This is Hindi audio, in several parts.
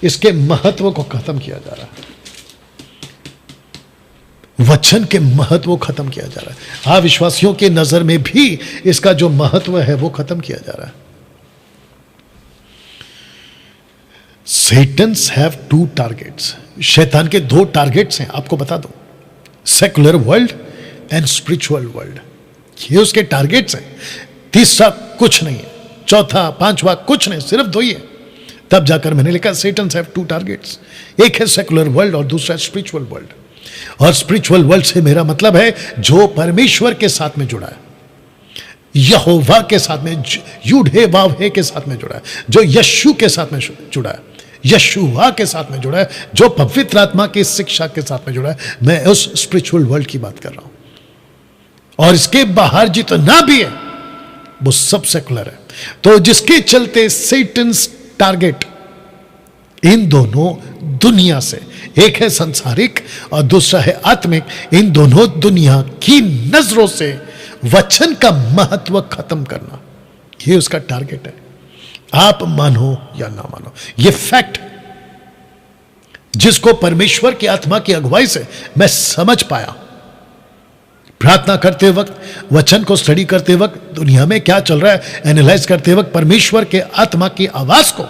इसके महत्व को खत्म किया जा रहा है, वचन के महत्व को खत्म किया जा रहा है। अविश्वासियों की नजर में भी इसका जो महत्व है वो खत्म किया जा रहा है। Satans have two targets. शैतान के दो टारगेट्स हैं, आपको बता दो, secular world and spiritual world. ये उसके टारगेट्स हैं, तीसरा कुछ नहीं है, चौथा पांचवा कुछ नहीं, सिर्फ दो ही है। तब जाकर मैंने लिखा Satans have two targets, एक है सेकुलर वर्ल्ड और दूसरा स्पिरिचुअल वर्ल्ड। और स्पिरिचुअल वर्ल्ड से मेरा मतलब है जो परमेश्वर के साथ में जुड़ा है, यहोवा के साथ में, यूढ़े वाव के साथ में जुड़ा है, जो यशु के साथ में जुड़ा है, यशुआ के साथ में जुड़ा है, जो पवित्र आत्मा की शिक्षा के साथ में जुड़ा है। मैं उस स्पिरिचुअल वर्ल्ड की बात कर रहा हूं। और इसके बाहर जितना भी है वो सब सेकुलर है। तो जिसके चलते सेटन्स टारगेट इन दोनों दुनिया से, एक है संसारिक और दूसरा है आत्मिक, इन दोनों दुनिया की नजरों से वचन का महत्व खत्म करना, ये उसका टारगेट है। आप मानो या ना मानो, ये फैक्ट जिसको परमेश्वर की आत्मा की अगुवाई से मैं समझ पाया, प्रार्थना करते वक्त, वचन को स्टडी करते वक्त, दुनिया में क्या चल रहा है एनालाइज करते वक्त, परमेश्वर के आत्मा की आवाज को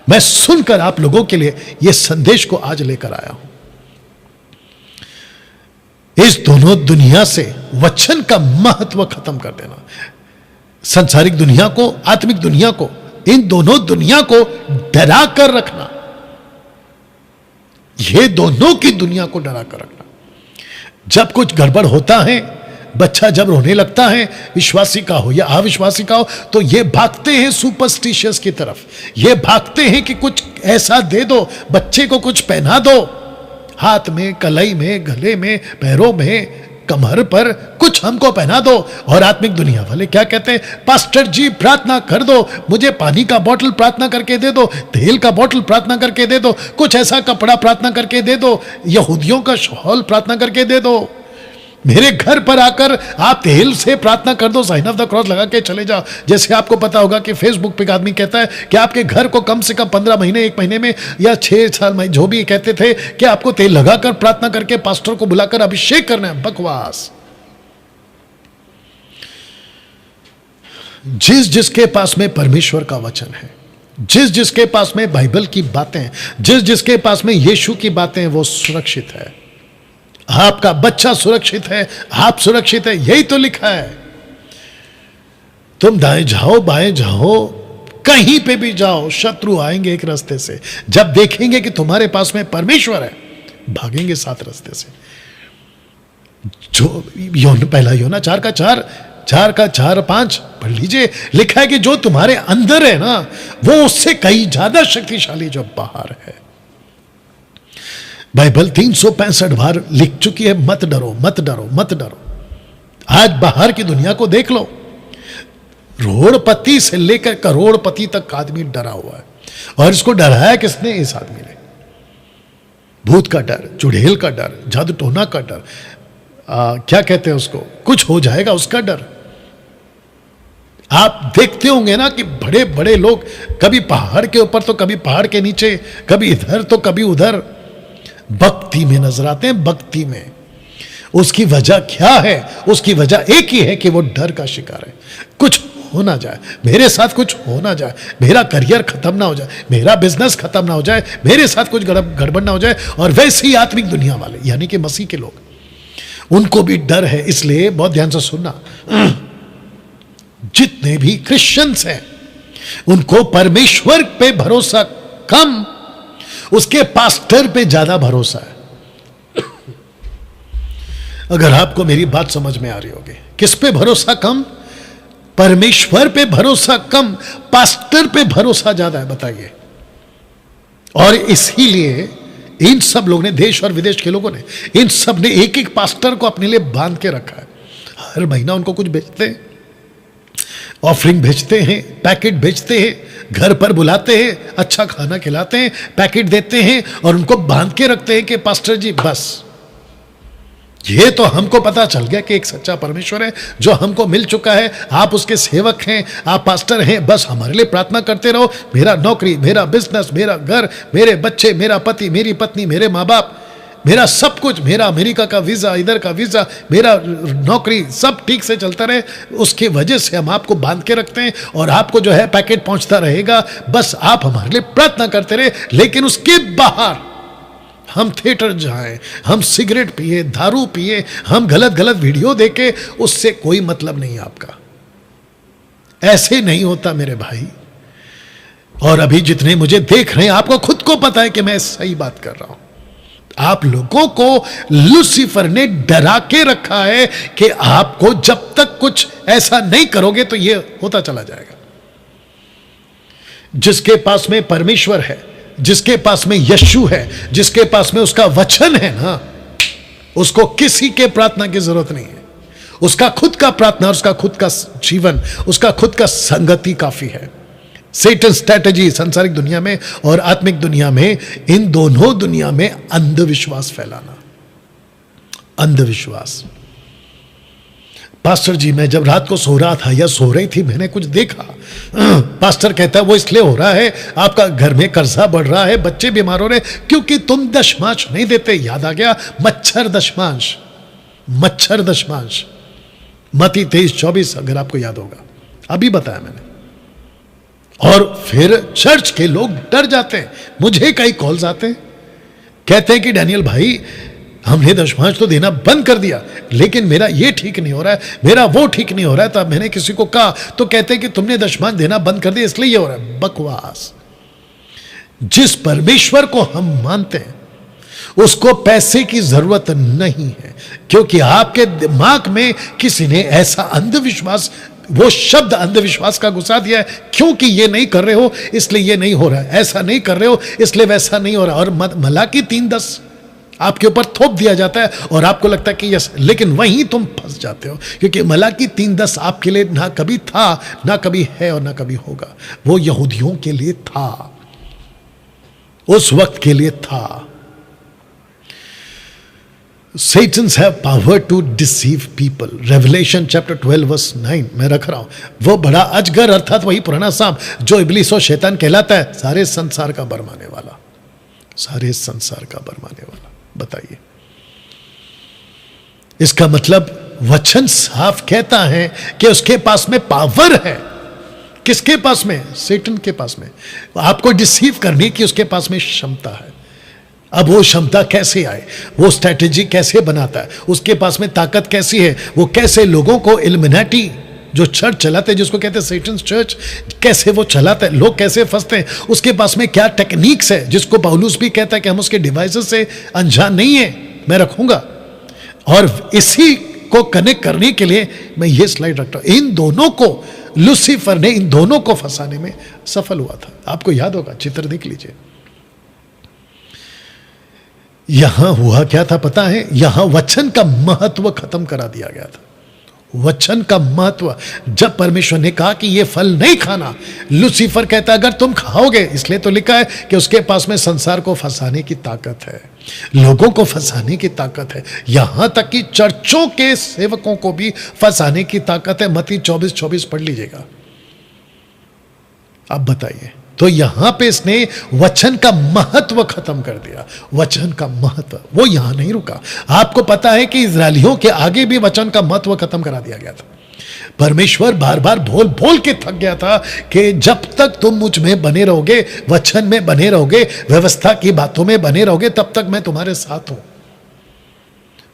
मैं सुनकर आप लोगों के लिए यह संदेश को आज लेकर आया हूं। इस दोनों दुनिया से वचन का महत्व खत्म कर देना, संसारिक दुनिया को, आत्मिक दुनिया को, इन दोनों दुनिया को डरा कर रखना, ये दोनों की दुनिया को डरा कर रखना। जब कुछ गड़बड़ होता है, बच्चा जब रोने लगता है, विश्वासी का हो या अविश्वासी का हो, तो ये भागते हैं सुपरस्टिशियस की तरफ, ये भागते हैं कि कुछ ऐसा दे दो, बच्चे को कुछ पहना दो, हाथ में, कलाई में, गले में, पैरों में, कमर पर कुछ हमको पहना दो। और आत्मिक दुनिया वाले क्या कहते हैं, पास्टर जी प्रार्थना कर दो, मुझे पानी का बोतल प्रार्थना करके दे दो, तेल का बोतल प्रार्थना करके दे दो, कुछ ऐसा कपड़ा प्रार्थना करके दे दो, यहूदियों का शॉल प्रार्थना करके दे दो, मेरे घर पर आकर आप तेल से प्रार्थना कर दो, साइन ऑफ द क्रॉस लगा के चले जाओ। जैसे आपको पता होगा कि फेसबुक पे एक आदमी कहता है कि आपके घर को कम से कम 15 महीने, 1 महीने में या 6 साल में, जो भी कहते थे कि आपको तेल लगाकर प्रार्थना करके पास्टर को बुलाकर अभिषेक करना है। बकवास। जिसके पास में परमेश्वर का वचन है, जिसके पास में बाइबल की बातें, जिसके पास में यीशु की बातें, वो सुरक्षित है। आपका बच्चा सुरक्षित है, आप सुरक्षित है, यही तो लिखा है। तुम दाएं जाओ, बाएं जाओ, कहीं पे भी जाओ, शत्रु आएंगे एक रास्ते से। जब देखेंगे कि तुम्हारे पास में परमेश्वर है, भागेंगे 7 रास्ते से। जो पहला योना 4:4 पढ़ लीजिए, लिखा है कि जो तुम्हारे अंदर है ना, वो उससे कहीं ज्यादा शक्तिशाली जो बाहर है। बाइबल 365 बार लिख चुकी है, मत डरो, मत डरो, मत डरो। आज बाहर की दुनिया को देख लो, रोड़पति से लेकर करोड़पति तक आदमी डरा हुआ है। और इसको डराया किसने? इस आदमी ने। भूत का डर, चुड़ैल का डर, जादू टोना का डर, क्या कहते हैं उसको, कुछ हो जाएगा उसका डर। आप देखते होंगे ना कि बड़े बड़े लोग कभी पहाड़ के ऊपर तो कभी पहाड़ के नीचे, कभी इधर तो कभी उधर, भक्ति में नजर आते हैं। भक्ति में उसकी वजह क्या है? उसकी वजह एक ही है कि वो डर का शिकार है। कुछ हो ना जाए मेरे साथ, कुछ हो ना जाए, मेरा करियर खत्म ना हो जाए, मेरा बिजनेस खत्म ना हो जाए, मेरे साथ कुछ गड़बड़ ना हो जाए। और वैसे ही आत्मिक दुनिया वाले यानी कि मसीह के लोग, उनको भी डर है। इसलिए बहुत ध्यान से सुनना, जितने भी क्रिश्चियंस हैं उनको परमेश्वर पे भरोसा कम, उसके पास्टर पे ज्यादा भरोसा है। अगर आपको मेरी बात समझ में आ रही होगी, किस पे भरोसा कम? परमेश्वर पे भरोसा कम, पास्टर पे भरोसा ज्यादा है। बताइए। और इसीलिए इन सब लोगों ने, देश और विदेश के लोगों ने, इन सब ने एक एक पास्टर को अपने लिए बांध के रखा है। हर महीना उनको कुछ भेजते हैं, ऑफरिंग भेजते हैं, पैकेट भेजते हैं, घर पर बुलाते हैं, अच्छा खाना खिलाते हैं, पैकेट देते हैं और उनको बांध के रखते हैं कि पास्टर जी बस ये तो हमको पता चल गया कि एक सच्चा परमेश्वर है जो हमको मिल चुका है। आप उसके सेवक हैं, आप पास्टर हैं, बस हमारे लिए प्रार्थना करते रहो। मेरा नौकरी, मेरा बिजनेस, मेरा घर, मेरे बच्चे, मेरा पति, मेरी पत्नी, मेरे माँ बाप, मेरा सब कुछ, मेरा अमेरिका का वीज़ा, इधर का वीज़ा, मेरा नौकरी, सब ठीक से चलता रहे। उसकी वजह से हम आपको बांध के रखते हैं और आपको जो है पैकेट पहुंचता रहेगा। बस आप हमारे लिए प्रार्थना करते रहे। लेकिन उसके बाहर हम थिएटर जाएं, हम सिगरेट पिए, दारू पिए, हम गलत गलत वीडियो देखे, उससे कोई मतलब नहीं आपका। ऐसे नहीं होता मेरे भाई। और अभी जितने मुझे देख रहे हैं, आपको खुद को पता है कि मैं सही बात कर रहा हूं। आप लोगों को लूसीफर ने डरा के रखा है कि आपको जब तक कुछ ऐसा नहीं करोगे तो यह होता चला जाएगा। जिसके पास में परमेश्वर है, जिसके पास में यीशु है, जिसके पास में उसका वचन है ना, उसको किसी के प्रार्थना की जरूरत नहीं है। उसका खुद का प्रार्थना, उसका खुद का जीवन, उसका खुद का संगति काफी है। सेटन स्ट्रैटेजी सांसारिक दुनिया में और आत्मिक दुनिया में, इन दोनों दुनिया में अंधविश्वास फैलाना। अंधविश्वास। पास्टर जी, मैं जब रात को सो रहा था या सो रही थी, मैंने कुछ देखा। पास्टर कहता है वो इसलिए हो रहा है, आपका घर में कर्जा बढ़ रहा है, बच्चे बीमार हो रहे, क्योंकि तुम दशमांश नहीं देते। याद आ गया, मच्छर दशमांश, मच्छर दशमांश, मत्ती 23:24, अगर आपको याद होगा, अभी बताया मैंने। और फिर चर्च के लोग डर जाते हैं। मुझे कई कॉल्स आते हैं, कहते हैं कि डैनियल भाई, हमने दशमांश तो देना बंद कर दिया, लेकिन मेरा ये ठीक नहीं हो रहा है, मेरा वो ठीक नहीं हो रहा है। तब मैंने किसी को कहा तो कहते हैं कि तुमने दशमांश देना बंद कर दिया इसलिए ये हो रहा है। बकवास। जिस परमेश्वर को हम मानते हैं उसको पैसे की जरूरत नहीं है, क्योंकि आपके दिमाग में किसी ने ऐसा अंधविश्वास, वो शब्द अंधविश्वास का घुसा दिया है। क्योंकि ये नहीं कर रहे हो इसलिए ये नहीं हो रहा है, ऐसा नहीं कर रहे हो इसलिए वैसा नहीं हो रहा। और मलाकी 3:10 आपके ऊपर थोप दिया जाता है और आपको लगता है कि यस, लेकिन वहीं तुम फंस जाते हो, क्योंकि मलाकी 3:10 आपके लिए ना कभी था, ना कभी है और ना कभी होगा। वो यहूदियों के लिए था, उस वक्त के लिए था। Satans have power to deceive people. Revelation chapter 12 verse 9 मैं रख रहा हूं। वो बड़ा अजगर, अर्थात वही पुराना सांप जो इब्लीस और शैतान कहलाता है, सारे संसार का बरमाने वाला, सारे संसार का बरमाने वाला। बताइए, इसका मतलब वचन साफ कहता है कि उसके पास में पावर है। किसके पास में? सैटन के पास में। आपको डिसीव करने की उसके पास में क्षमता है। अब वो क्षमता कैसे आए, वो स्ट्रैटेजी कैसे बनाता है, उसके पास में ताकत कैसी है, वो कैसे लोगों को इल्यूमिनाटी जो चर्च चलाते हैं, जिसको कहते हैं सैटन्स चर्च, कैसे वो चलाता है, लोग कैसे फंसते हैं, उसके पास में क्या टेक्निक्स है, जिसको पौलुस भी कहता है कि हम उसके डिवाइसेस से अनजान नहीं है, मैं रखूंगा। और इसी को कनेक्ट करने के लिए मैं ये स्लाइड रखता हूं। इन दोनों को लूसीफर ने, इन दोनों को फंसाने में सफल हुआ था। आपको याद होगा, चित्र देख लीजिए। यहां हुआ क्या था पता है? यहां वचन का महत्व खत्म करा दिया गया था। वचन का महत्व, जब परमेश्वर ने कहा कि यह फल नहीं खाना, लूसीफर कहता अगर तुम खाओगे, इसलिए तो लिखा है कि उसके पास में संसार को फंसाने की ताकत है, लोगों को फंसाने की ताकत है, यहां तक कि चर्चों के सेवकों को भी फंसाने की ताकत है। मत्ती 24:24 पढ़ लीजिएगा। अब बताइए, तो यहां पे इसने वचन का महत्व खत्म कर दिया। वचन का महत्व, वो यहां नहीं रुका। आपको पता है कि इजरायलियों के आगे भी वचन का महत्व खत्म करा दिया गया था। परमेश्वर बार बार बोल बोल के थक गया था कि जब तक तुम मुझ में बने रहोगे, वचन में बने रहोगे, व्यवस्था की बातों में बने रहोगे, तब तक मैं तुम्हारे साथ हूं।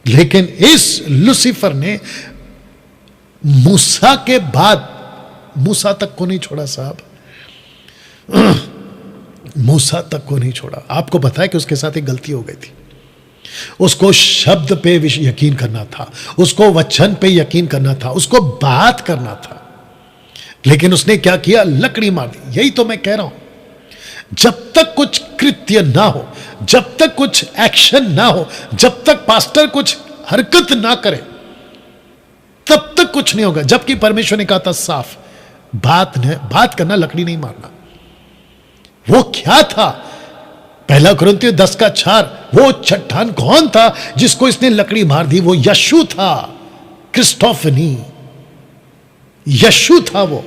लेकिन इस लूसीफर ने मूसा के बाद, मूसा तक को नहीं छोड़ा साहब, मूसा तक को नहीं छोड़ा। आपको पता है कि उसके साथ एक गलती हो गई थी। उसको शब्द पे यकीन करना था, उसको वचन पे यकीन करना था, उसको बात करना था, लेकिन उसने क्या किया? लकड़ी मार दी। यही तो मैं कह रहा हूं, जब तक कुछ कृत्य ना हो, जब तक कुछ एक्शन ना हो, जब तक पास्टर कुछ हरकत ना करे, तब तक कुछ नहीं होगा। जबकि परमेश्वर ने कहा था साफ, बात करना, लकड़ी नहीं मारना। वो क्या था? पहला कुरिन्थियों 10:4, वो चट्टान कौन था जिसको इसने लकड़ी मार दी? वो यशु था, क्रिस्टोफनी, यशु था वो।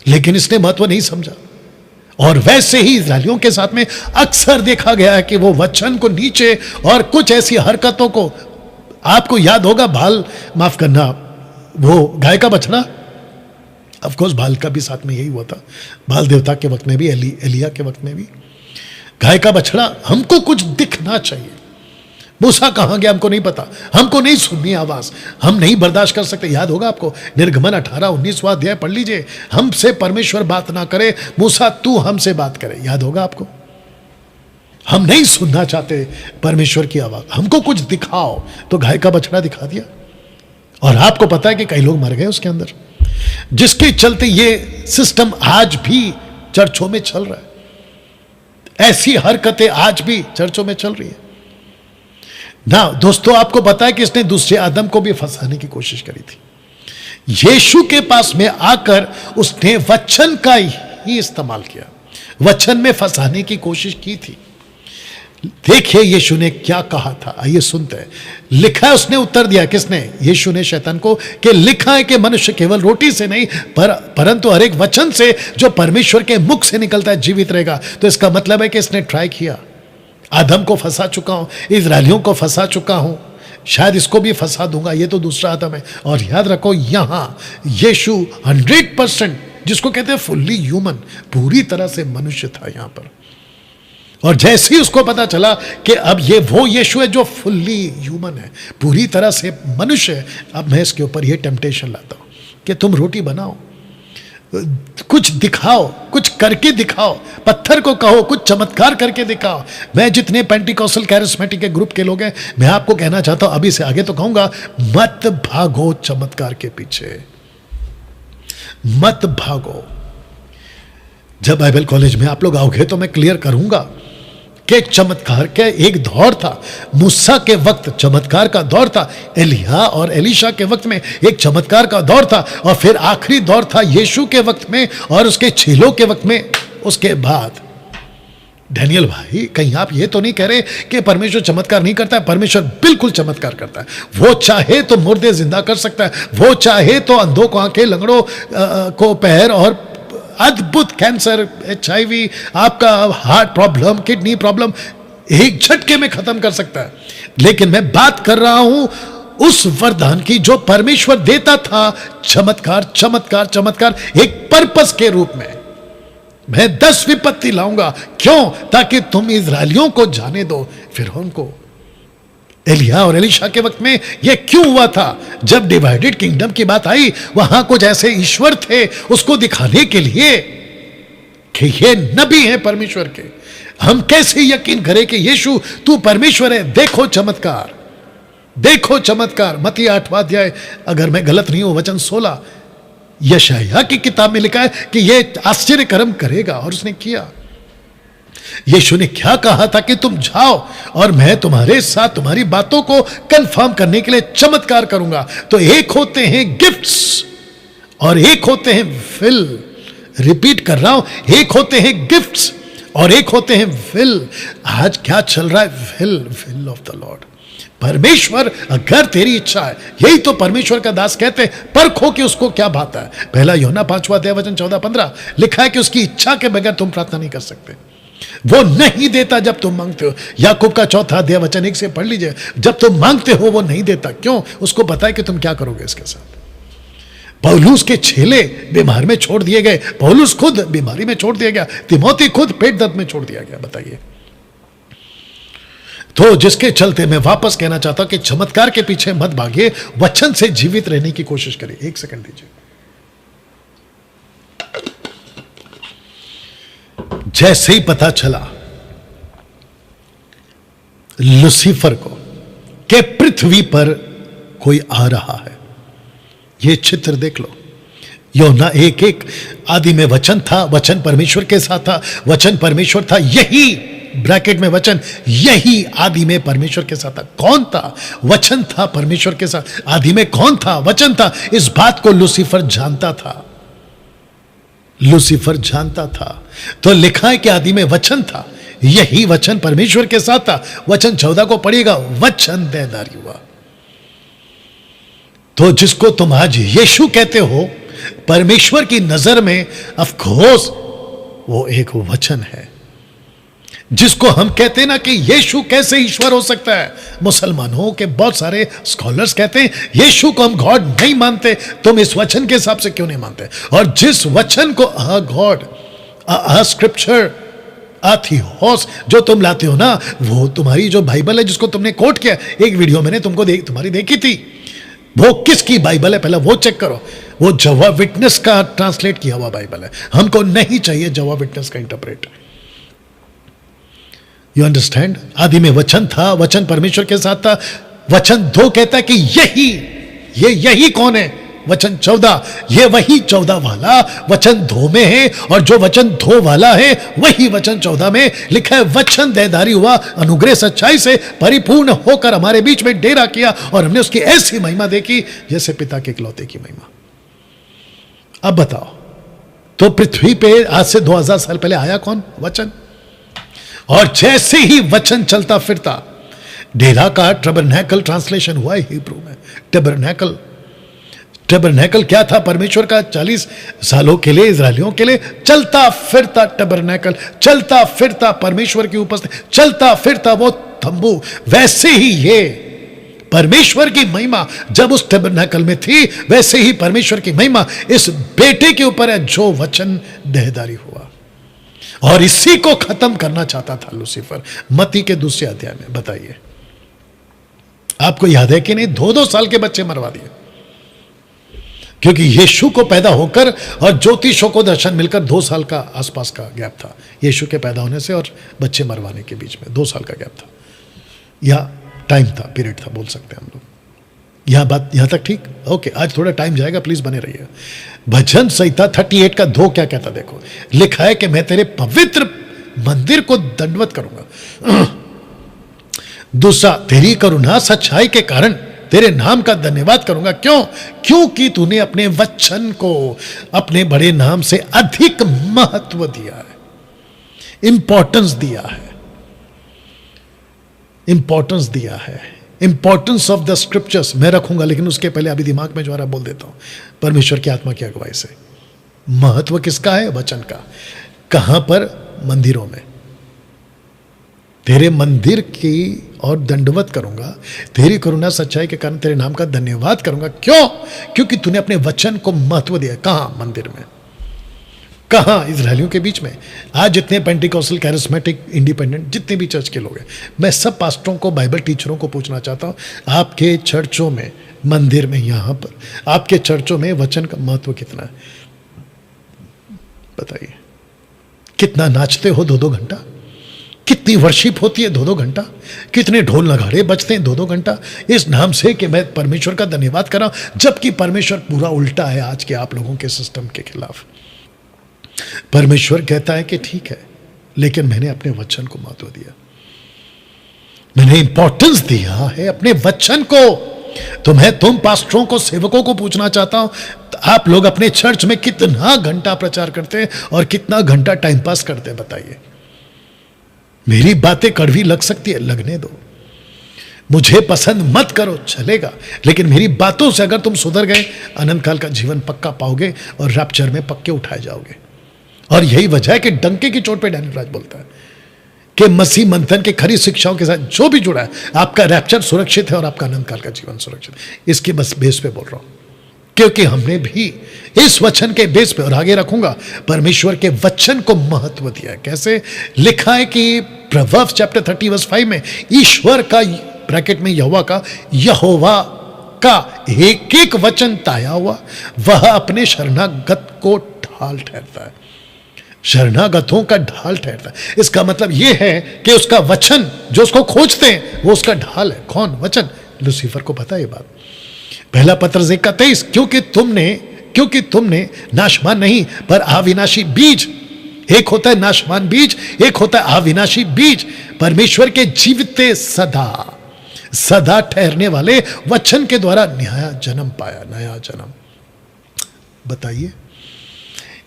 लेकिन इसने महत्व नहीं समझा। और वैसे ही इस्राएलियों के साथ में अक्सर देखा गया है कि वो वचन को नीचे और कुछ ऐसी हरकतों को, आपको याद होगा माफ करना, वो गाय का बछड़ा, ऑफ कोर्स बाल का भी साथ में यही हुआ था, बाल देवता के वक्त में भी, एलिया के वक्त में भी। गाय का बछड़ा, हमको कुछ दिखना चाहिए। मूसा कहां गया हमको नहीं पता, हमको नहीं सुननी आवाज, हम नहीं बर्दाश्त कर सकते। याद होगा आपको, निर्गमन 18-19वां अध्याय पढ़ लीजिए, हमसे परमेश्वर बात ना करे, मूसा तू हमसे बात करे। याद होगा आपको, हम नहीं सुनना चाहते परमेश्वर की आवाज, हमको कुछ दिखाओ। तो गाय का बछड़ा दिखा दिया, और आपको पता है कि कई लोग मर गए उसके अंदर, जिसके चलते ये सिस्टम आज भी चर्चों में चल रहा है। ऐसी हरकतें आज भी चर्चों में चल रही है ना। दोस्तों, आपको पता है कि इसने दूसरे आदम को भी फंसाने की कोशिश करी थी। यीशु के पास में आकर उसने वचन का ही इस्तेमाल किया, वचन में फंसाने की कोशिश की थी। देखिए यीशु ने क्या कहा था, आइए सुनते हैं। लिखा है, उसने उत्तर दिया, किसने? यीशु ने शैतान को, कि लिखा है कि मनुष्य केवल रोटी से नहीं परंतु हर एक वचन से जो परमेश्वर के मुख से निकलता है जीवित रहेगा। तो इसका मतलब है कि इसने ट्राई किया। आदम को फंसा चुका हूं, इजरायलियों को फंसा चुका हूं, शायद इसको भी फंसा दूंगा, ये तो दूसरा आदम है। और याद रखो, यहां यीशु 100%, जिसको कहते हैं फुल्ली ह्यूमन, पूरी तरह से मनुष्य था यहां पर। और जैसे ही उसको पता चला कि अब ये वो यीशु है जो फुल्ली ह्यूमन है, पूरी तरह से मनुष्य है, अब मैं इसके ऊपर ये टेम्पटेशन लाता हूं कि तुम रोटी बनाओ, कुछ दिखाओ, कुछ करके दिखाओ, पत्थर को कहो कुछ चमत्कार करके दिखाओ। मैं जितने पेंटिकॉस्टल कैरिस्मेटिक के ग्रुप के लोग हैं, मैं आपको कहना चाहता हूं, अभी से आगे तो कहूंगा, मत भागो चमत्कार के पीछे, मत भागो। जब बाइबल कॉलेज में आप लोग आओगे तो मैं क्लियर करूंगा कि चमत्कार का एक दौर था। मूसा के वक्त चमत्कार का दौर था, एलिया और एलीशा के वक्त में एक चमत्कार का दौर था, और फिर आखिरी दौर था यीशु के वक्त में और उसके चेलों के वक्त में। उसके बाद डैनियल भाई, कहीं आप ये तो नहीं कह रहे कि परमेश्वर चमत्कार नहीं करता है? परमेश्वर बिल्कुल चमत्कार करता है। वो चाहे तो मुर्दे जिंदा कर सकता है, वो चाहे तो अंधों को आंखें, लंगड़ों को पैर, और अद्भुत कैंसर, HIV, आपका हार्ट प्रॉब्लम, किडनी प्रॉब्लम एक झटके में खत्म कर सकता है। लेकिन मैं बात कर रहा हूं उस वरदान की जो परमेश्वर देता था, चमत्कार चमत्कार चमत्कार, एक पर्पस के रूप में। मैं 10 विपत्ति लाऊंगा, क्यों? ताकि तुम इजरायलियों को जाने दो। फिर उनको एलिया और एलीशा के वक्त में यह क्यों हुआ था? जब डिवाइडेड किंगडम की बात आई, वहां कुछ ऐसे ईश्वर थे उसको दिखाने के लिए कि ये नबी है परमेश्वर के। हम कैसे यकीन करें कि यीशु तू परमेश्वर है? देखो चमत्कार, देखो चमत्कार। मत्ती 8वां अध्याय, अगर मैं गलत नहीं हूं, वचन 16, यशायाह की किताब में लिखा है कि यह आश्चर्य कर्म करेगा, और उसने किया। यीशु ने क्या कहा था कि तुम जाओ और मैं तुम्हारे साथ तुम्हारी बातों को कंफर्म करने के लिए चमत्कार करूंगा। तो एक होते हैं गिफ्ट्स और एक होते हैं विल। रिपीट कर रहा हूं, एक होते हैं गिफ्ट्स और एक होते हैं विल। आज क्या चल रहा है? Will of the Lord. परमेश्वर, अगर तेरी इच्छा है, यही तो परमेश्वर का दास कहते हैं, परखो कि उसको क्या भाता है। पहला यूहन्ना 5वां अध्याय वचन 14-15 लिखा है कि उसकी इच्छा के बगैर तुम प्रार्थना नहीं कर सकते। वो नहीं देता जब तुम मांगते हो। याकूब का 4था अध्याय वचन 1 से पढ़ लीजिए। जब तुम मांगते हो वो नहीं देता, क्यों? उसको पता है कि तुम क्या करोगे इसके साथ। पौलुस के छेले बीमार में छोड़ दिए गए, पौलुस खुद बीमारी में छोड़ दिया गया, तिमोथी खुद पेट दर्द में छोड़ दिया गया। बताइए। तो जिसके चलते मैं वापस कहना चाहता हूं कि चमत्कार के पीछे मत भागिए, वचन से जीवित रहने की कोशिश करिए। 1 सेकंड दीजिए। जैसे ही पता चला लूसीफर को कि पृथ्वी पर कोई आ रहा है, यह चित्र देख लो। यूहन्ना 1:1, आदि में वचन था, वचन परमेश्वर के साथ था, वचन परमेश्वर था। यही ब्रैकेट में वचन, यही आदि में परमेश्वर के साथ था। कौन था? वचन था परमेश्वर के साथ। आदि में कौन था? वचन था। इस बात को लूसीफर जानता था, लूसीफर जानता था। तो लिखा है कि आदि में वचन था, यही वचन परमेश्वर के साथ था। वचन 14 को पढ़िएगा, वचन देहधारी हुआ। तो जिसको तुम आज यीशु कहते हो, परमेश्वर की नजर में ऑफ कोर्स वो एक वचन है। जिसको हम कहते हैं ना कि यीशु कैसे ईश्वर हो सकता है, मुसलमानों के बहुत सारे स्कॉलर्स कहते हैं यीशु को हम गॉड नहीं मानते, तुम इस वचन के हिसाब से क्यों नहीं मानते? और जिस वचन को गॉड स्क्रिप्चर थियोस जो तुम लाते हो ना, वो तुम्हारी जो बाइबल है जिसको तुमने कोट किया, एक वीडियो मैंने तुमको तुम्हारी देखी थी, वो किसकी बाइबल है पहले वो चेक करो। वो जवा विटनेस का ट्रांसलेट किया हुआ बाइबल है। हमको नहीं चाहिए जवा विटनेस का इंटरप्रेट। You understand? आदि में वचन था, वचन परमेश्वर के साथ था। वचन 2 कहता है कि यही कौन है? वचन 14, ये वही 14 वाला वचन 2 में है, और जो वचन 2 वाला है वही वचन 14 में लिखा है, वचन देहधारी हुआ, अनुग्रह सच्चाई से परिपूर्ण होकर हमारे बीच में डेरा किया, और हमने उसकी ऐसी महिमा देखी जैसे पिता के इकलौते की महिमा। अब बताओ, तो पृथ्वी पे आज से 2000 साल पहले आया कौन? वचन। और जैसे ही वचन चलता फिरता, डेरा का टैबरनैकल ट्रांसलेशन हुआ है हिब्रू में। टैबरनैकल क्या था? परमेश्वर का 40 सालों के लिए इजरायलियों के लिए चलता फिरता टैबरनैकल, चलता फिरता परमेश्वर की उपस्थिति, चलता फिरता वो तंबू। वैसे ही ये परमेश्वर की महिमा जब उस टैबरनैकल में थी, वैसे ही परमेश्वर की महिमा इस बेटे के ऊपर है जो वचन देहधारी हुआ। और इसी को खत्म करना चाहता था लूसीफर मत्ती के 2 अध्याय में। बताइए, आपको याद है कि नहीं? 2-2 साल के बच्चे मरवा दिए, क्योंकि यीशु को पैदा होकर और ज्योतिषों को दर्शन मिलकर 2 साल का आसपास का गैप था। यीशु के पैदा होने से और बच्चे मरवाने के बीच में 2 साल का गैप था, या टाइम था, पीरियड था, बोल सकते हैं हम लोग। यहां बात यहां तक ठीक? ओके, आज थोड़ा टाइम जाएगा, प्लीज बने रहिए। भजन संहिता 38 का 2 क्या कहता? देखो, लिखा है कि मैं तेरे पवित्र मंदिर को दंडवत करूंगा। दूसरा, तेरी करुणा सच्चाई के कारण तेरे नाम का धन्यवाद करूंगा। क्यों? क्योंकि तूने अपने वचन को अपने बड़े नाम से अधिक महत्व दिया है, इंपॉर्टेंस दिया है, इंपॉर्टेंस दिया है। इंपॉर्टेंस ऑफ द स्क्रिप्चर्स मैं रखूंगा, लेकिन उसके पहले अभी दिमाग में जो आ रहा बोल देता हूं, परमेश्वर की आत्मा की अगुवाई से। महत्व किसका है? वचन का। कहां पर? मंदिरों में। तेरे मंदिर की और दंडवत करूंगा, तेरी करुणा सच्चाई के कारण तेरे नाम का धन्यवाद करूंगा। क्यों? क्योंकि तूने अपने वचन को महत्व दिया। कहां? मंदिर में। कहां? इजरायलियों के बीच में। आज जितने पेंटिकॉस्टल, कैरिस्मेटिक, इंडिपेंडेंट जितने भी चर्च के लोग हैं, मैं सब पास्टरों को, बाइबल टीचरों को पूछना चाहता हूं, आपके चर्चों में, मंदिर में, यहां पर आपके चर्चों में वचन का महत्व कितना है? बताइए। कितना नाचते हो 2-2 घंटा? कितनी वर्शिप होती है 2-2 घंटा? कितने ढोल नगाड़े बजते हैं 2-2 घंटा इस नाम से कि मैं परमेश्वर का धन्यवाद कर रहा हूं, जबकि परमेश्वर पूरा उल्टा है आज के आप लोगों के सिस्टम के खिलाफ। परमेश्वर कहता है कि ठीक है, लेकिन मैंने अपने वचन को महत्व दिया, मैंने इंपॉर्टेंस दिया है अपने वचन को। तो मैं तुम पास्टरों को, सेवकों को पूछना चाहता हूं, आप लोग अपने चर्च में कितना घंटा प्रचार करते हैं और कितना घंटा टाइम पास करते हैं? बताइए। मेरी बातें कड़वी लग सकती है, लगने दो, मुझे पसंद मत करो, चलेगा, लेकिन मेरी बातों से अगर तुम सुधर गए, अनंत काल का जीवन पक्का पाओगे और रैप्चर में पक्के उठाए जाओगे। और यही वजह है कि डंके की चोट पे डैनियल राज बोलता है कि मसीह मंथन के खरी शिक्षाओं के साथ जो भी जुड़ा है, आपका रैप्चर सुरक्षित है और आपका अनंत काल का जीवन सुरक्षित है। इसके बस बेस पे बोल रहा हूं, क्योंकि हमने भी इस वचन के बेस पे, और आगे रखूंगा, परमेश्वर के वचन को महत्व दिया है। कैसे? लिखा है कि प्रोवर्ब्स चैप्टर 30 वर्स 5 में, ईश्वर का, ब्रैकेट में यहोवा का एक एक वचन ताया हुआ, वह अपने शरणागत को ढाल ठहरता है। शरणागतों का ढाल ठहरता है। इसका मतलब यह है कि उसका वचन, जो उसको खोजते हैं, वो उसका ढाल है। कौन? वचन। लूसीफर को पता है ये बात। पहला पत्रस 1:23, क्योंकि तुमने नाशवान नहीं पर अविनाशी बीज, एक होता है नाशवान बीज, एक होता है अविनाशी बीज, परमेश्वर के जीवते सदा ठहरने वाले वचन के द्वारा नया जन्म पाया। नया जन्म। बताइए,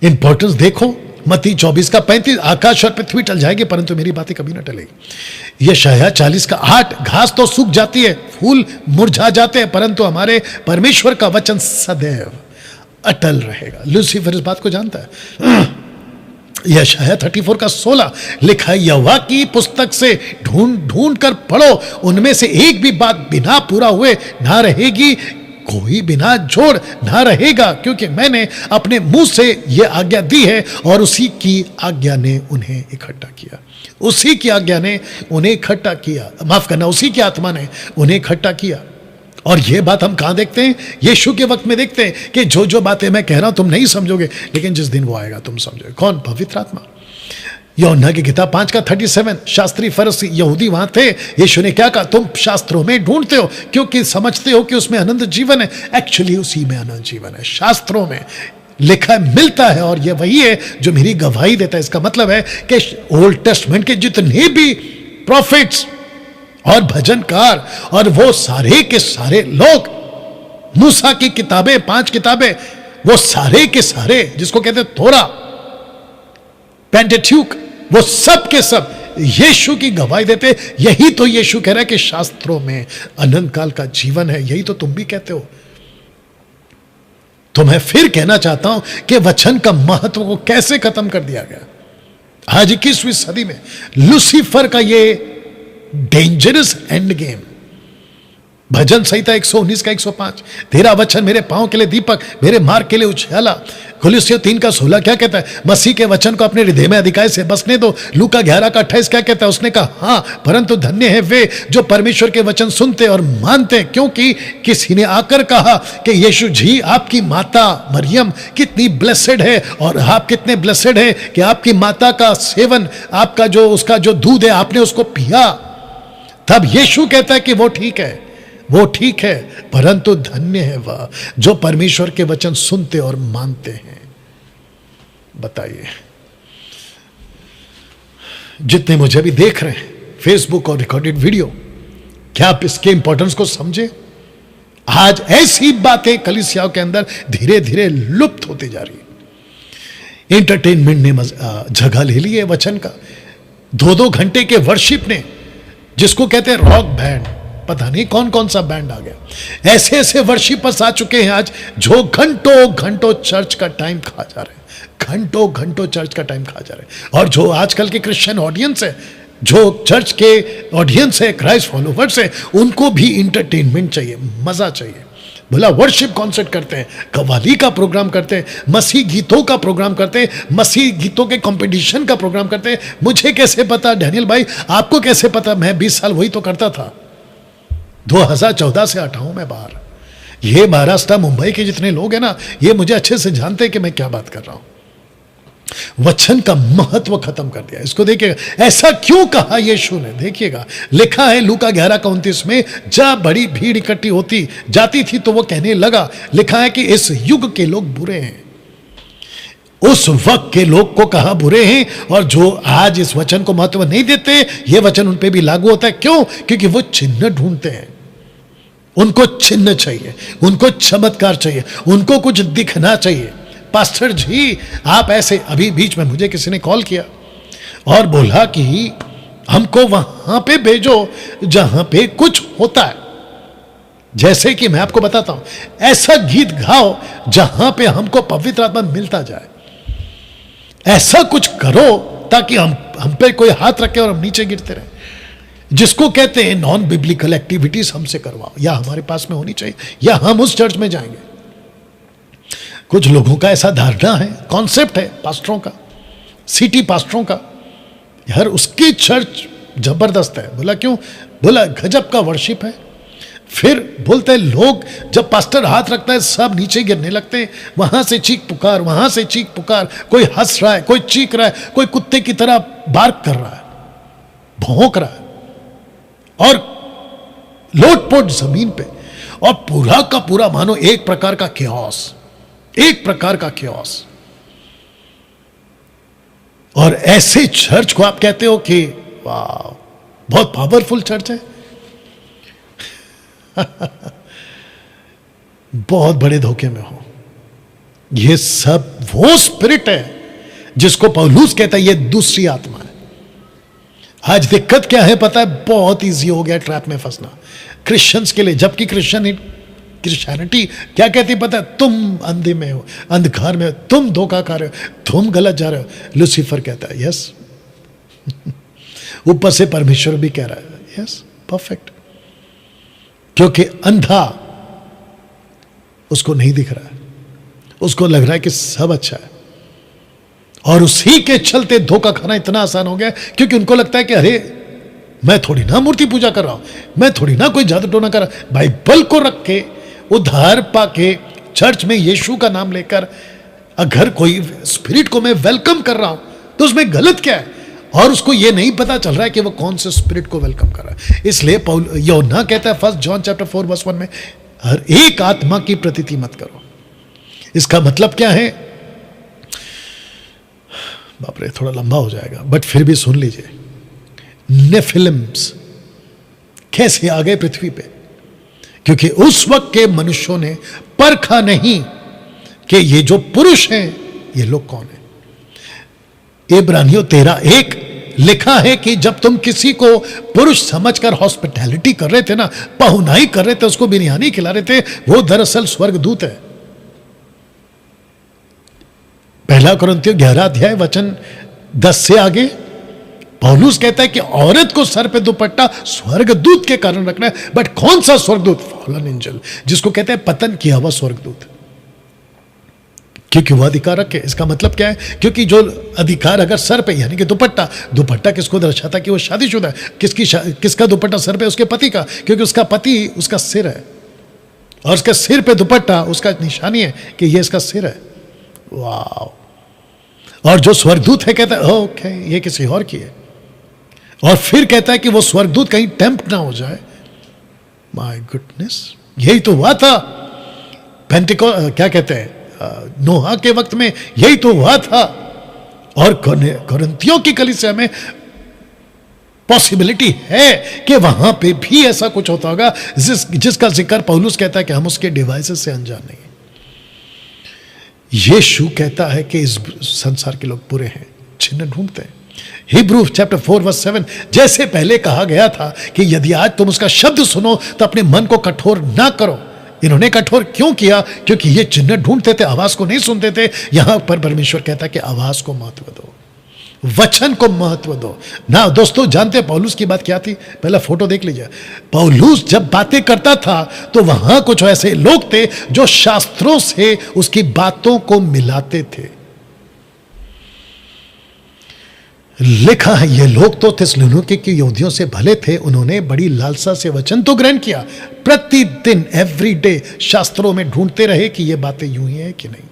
इंपॉर्टेंस देखो। मत्ती 24:35, आकाश और पृथ्वी टल जाएगी परंतु मेरी बातें कभी ना टलेगी। यशायाह 40:8, घास तो सूख जाती है, फूल मुरझा जाते हैं, परंतु हमारे परमेश्वर का वचन सदैव अटल रहेगा। लूसीफर इस बात को जानता है। यशायाह 34:16 लिखा है, यहोवा की पुस्तक से ढूंढ ढूंढ कर पढ़ो, उनमें से एक भी बात बिना पूरा हुए ना रहेगी, कोई बिना जोड़ ना रहेगा, क्योंकि मैंने अपने मुंह से यह आज्ञा दी है और उसी की आज्ञा ने उन्हें इकट्ठा किया। उसी की आज्ञा ने उन्हें इकट्ठा किया, माफ करना, उसी की आत्मा ने उन्हें इकट्ठा किया। और यह बात हम कहां देखते हैं? यीशु के वक्त में देखते हैं कि जो जो बातें मैं कह रहा हूं तुम नहीं समझोगे, लेकिन जिस दिन वो आएगा तुम समझोगे। कौन? पवित्र आत्मा। यूहन्ना की किताब 5:37, शास्त्री फरीसी यहूदी वहां थे। यीशु ने क्या कहा? तुम शास्त्रों में ढूंढते हो क्योंकि समझते हो कि उसमें अनंत जीवन है। एक्चुअली उसी में अनंत जीवन है, शास्त्रों में लिखा मिलता है, और यह वही है जो मेरी गवाही देता है। इसका मतलब है कि ओल्ड टेस्टमेंट के जितने भी प्रॉफिट्स और भजनकार और वो सारे के सारे लोग, मूसा की किताबें, 5 किताबें, वो सारे के सारे जिसको कहते हैं तोरा, पेंटेट्यूक, वो सब के सब यीशु की गवाही देते। यही तो यीशु कह रहा है कि शास्त्रों में अनंत काल का जीवन है। यही तो तुम भी कहते हो। तो मैं फिर कहना चाहता हूं कि वचन का महत्व को कैसे खत्म कर दिया गया आज 21वीं सदी में। लूसीफर का ये डेंजरस एंड गेम। भजन संहिता 119:105, तेरा वचन मेरे पांव के लिए दीपक, मेरे मार्ग के लिए उछाला। कुलुस्सियों 3:16 क्या कहता है? मसीह के वचन को अपने हृदय में अधिकाय से बसने दो। लूका 11:28 क्या कहता है? उसने कहा, हाँ, परंतु धन्य है वे जो परमेश्वर के वचन सुनते और मानते, क्योंकि किसी ने आकर कहा कि यीशु जी, आपकी माता मरियम कितनी ब्लेसेड है, और आप कितने ब्लेसेड है कि आपकी माता का सेवन, आपका जो उसका जो दूध है आपने उसको पिया। तब यीशु कहता है कि वो ठीक है, वो ठीक है, परंतु धन्य है वह जो परमेश्वर के वचन सुनते और मानते हैं। बताइए, जितने मुझे भी देख रहे हैं फेसबुक और रिकॉर्डेड वीडियो, क्या आप इसके इंपॉर्टेंस को समझे? आज ऐसी बातें कलीसियाओं के अंदर धीरे धीरे लुप्त होती जा रही है। एंटरटेनमेंट ने जगह ले ली है वचन का। 2-2 घंटे के वर्शिप ने, जिसको कहते हैं रॉक बैंड, पता नहीं कौन कौन सा बैंड आ गया, ऐसे ऐसे वर्शिपर्स आ चुके हैं आज जो घंटों घंटों चर्च का टाइम खा जा रहे हैं, घंटों घंटों चर्च का टाइम खा जा रहे हैं। और जो आजकल के क्रिश्चियन ऑडियंस है, जो चर्च के ऑडियंस है, क्राइस्ट फॉलोवर्स है, उनको भी इंटरटेनमेंट चाहिए, मजा चाहिए। बोला वर्शिप कॉन्सर्ट करते हैं, कव्वाली का प्रोग्राम करते हैं, मसीह गीतों का प्रोग्राम करते हैं, मसीह गीतों के कंपटीशन का प्रोग्राम करते हैं। मुझे कैसे पता डैनियल भाई, आपको कैसे पता? मैं 20 साल वही तो करता था। 2014 से हटा हूं मैं बाहर। ये महाराष्ट्र मुंबई के जितने लोग हैं ना, ये मुझे अच्छे से जानते हैं कि मैं क्या बात कर रहा हूं। वचन का महत्व खत्म कर दिया। इसको देखिएगा, ऐसा क्यों कहा यीशु ने? देखिएगा, लिखा है लूका 11:29 में, जब बड़ी भीड़ इकट्ठी होती जाती थी तो वो कहने लगा, लिखा है कि इस युग के लोग बुरे हैं। उस वक्त के लोग को कहा बुरे हैं, और जो आज इस वचन को महत्व नहीं देते, ये वचन उन पे भी लागू होता है। क्यों? क्योंकि वो चिन्ह ढूंढते हैं। उनको चिन्ह चाहिए, उनको चमत्कार चाहिए, उनको कुछ दिखना चाहिए। पास्टर जी आप ऐसे, अभी बीच में मुझे किसी ने कॉल किया और बोला कि हमको वहां पे भेजो जहां पे कुछ होता है। जैसे कि मैं आपको बताता हूं, ऐसा गीत गाओ जहां पे हमको पवित्र आत्मा मिलता जाए। ऐसा कुछ करो ताकि हम पे कोई हाथ रखे और हम नीचे गिरते रहे। जिसको कहते हैं नॉन बिब्लिकल एक्टिविटीज हमसे करवाओ, या हमारे पास में होनी चाहिए, या हम उस चर्च में जाएंगे। कुछ लोगों का ऐसा धारणा है, कॉन्सेप्ट है पास्टरों का, सिटी पास्टरों का, यार उसकी चर्च जबरदस्त है। बोला क्यों? बोला गजब का वर्शिप है। फिर बोलते हैं लोग जब पास्टर हाथ रखता है सब नीचे गिरने लगते हैं, वहां से चीख पुकार, वहां से चीख पुकार, कोई हंस रहा है, कोई चीख रहा है, कोई कुत्ते की तरह बार्क कर रहा है, भौंक रहा है, और लोटपोट जमीन पे, और पूरा का पूरा मानो एक प्रकार का केओस, एक प्रकार का केओस। और ऐसे चर्च को आप कहते हो कि वाह बहुत पावरफुल चर्च है। बहुत बड़े धोखे में हो। यह सब वो स्पिरिट है जिसको पौलुस कहता है ये दूसरी आत्मा है। आज दिक्कत क्या है पता है? बहुत इजी हो गया ट्रैप में फंसना क्रिश्चियंस के लिए, जबकि क्रिश्चियनिटी क्या कहती पता है? तुम अंधे में हो, अंधकार में हो, तुम धोखा खा रहे हो, तुम गलत जा रहे हो। लूसीफर कहता है यस ऊपर से परमेश्वर भी कह रहा है यस परफेक्ट, क्योंकि अंधा उसको नहीं दिख रहा है, उसको लग रहा है कि सब अच्छा है, और उसी के चलते धोखा खाना इतना आसान हो गया, क्योंकि उनको लगता है कि अरे मैं थोड़ी ना मूर्ति पूजा कर रहा हूं, मैं थोड़ी ना कोई जादू टोना कर रहा। बाइबल को रख के उद्धार पाके चर्च में यीशु का नाम लेकर अगर कोई स्पिरिट को मैं वेलकम कर रहा हूं तो उसमें गलत क्या है? और उसको यह नहीं पता चल रहा है कि वो कौन से स्पिरिट को वेलकम कर रहा है। इसलिए यूहन्ना कहता है 1 जॉन चैप्टर 4:1 में, हर एक आत्मा की प्रतीति मत करो। इसका मतलब क्या है? बाप रे थोड़ा लंबा हो जाएगा, बट फिर भी सुन लीजिए। नेफिलिम्स कैसे आ गए पृथ्वी पे? क्योंकि उस वक्त के मनुष्यों ने परखा नहीं कि ये जो पुरुष हैं ये लोग कौन है। इब्रानियों 13:1 लिखा है कि जब तुम किसी को पुरुष समझकर हॉस्पिटैलिटी कर रहे थे ना, पहुनाई कर रहे थे, उसको बिरयानी खिला रहे थे, वो दरअसल स्वर्गदूत है। 1 कुरिन्थियों 11:10 से आगे पौलुस कहता है कि औरत को सर पे दुपट्टा स्वर्गदूत के कारण रखना है। बट कौन सा स्वर्गदूत? फॉलन एंजल, जिसको कहते हैं पतन किया हुआ स्वर्गदूत, क्योंकि वो अधिकार रखे। इसका मतलब क्या है? क्योंकि जो अधिकार अगर सर पे, यानी कि दुपट्टा किसको दर्शाता है कि वो शादीशुदा है। किसका दुपट्टा सर पे? उसके पति का, क्योंकि उसका पति उसका सिर है, और उसके सिर पे दुपट्टा उसका निशानी है कि ये इसका सिर है। वाह! और जो स्वर्गदूत है कहता है ओके ये किसी और की है, और फिर कहता है कि वो स्वर्गदूत कहीं टेम्प्ट ना हो जाए। माय गुडनेस, यही तो हुआ था क्या कहते हैं नोहा के वक्त में, यही तो हुआ था। और कुरिन्थियों की कलीसिया में पॉसिबिलिटी है कि वहां पे भी ऐसा कुछ होता होगा जिसका जिक्र पौलुस कहता है कि हम उसके डिवाइसेस से अनजान नहीं है। यीशु कहता है कि इस संसार के लोग बुरे हैं, चिन्ह ढूंढते हैं। हिब्रू चैप्टर 4:7, जैसे पहले कहा गया था कि यदि आज तुम उसका शब्द सुनो तो अपने मन को कठोर ना करो। इन्होंने कठोर क्यों किया? क्योंकि ये चिन्ह ढूंढते थे, आवाज को नहीं सुनते थे। यहां पर परमेश्वर कहता है कि आवाज को महत्व दो, वचन को महत्व दो ना। दोस्तों जानते हैं पौलुस की बात क्या थी? पहला फोटो देख लीजिए। पौलुस जब बातें करता था तो वहां कुछ ऐसे लोग थे जो शास्त्रों से उसकी बातों को मिलाते थे। लिखा है ये लोग तो थिस्सलुनीके के यहूदियों से भले थे, उन्होंने बड़ी लालसा से वचन तो ग्रहण किया, प्रतिदिन एवरी डे शास्त्रों में ढूंढते रहे कि ये बातें यूं ही है कि नहीं।